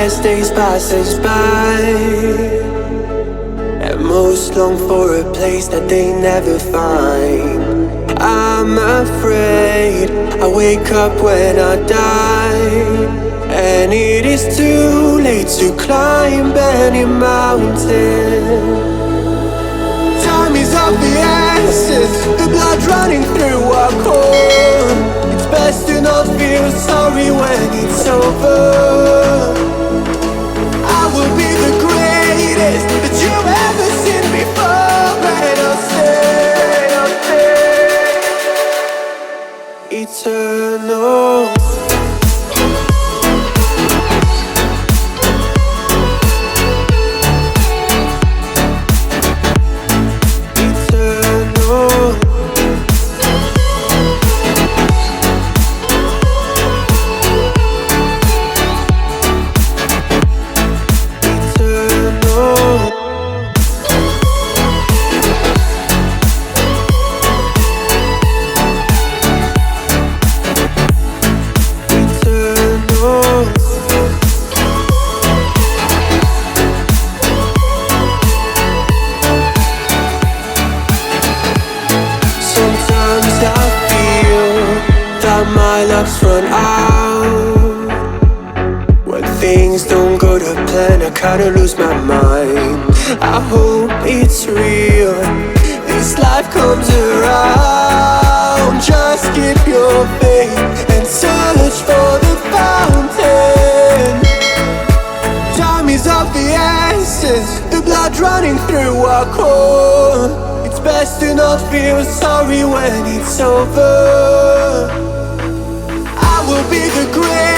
as days passes by, and most long for a place that they never find. I'm afraid I wake up when I die, and it is too late to climb any mountain. Time is of the essence, the blood running through our core. It's best to not feel sorry when it's over. I will be the greatest that you've ever seen before, and I'll stay eternal. My luck's run out. When things don't go to plan, I kinda lose my mind. I hope it's real, this life comes around. Just keep your faith and search for the fountain. Time is of the essence, the blood running through our core. It's best to not feel sorry when it's over. Will be the great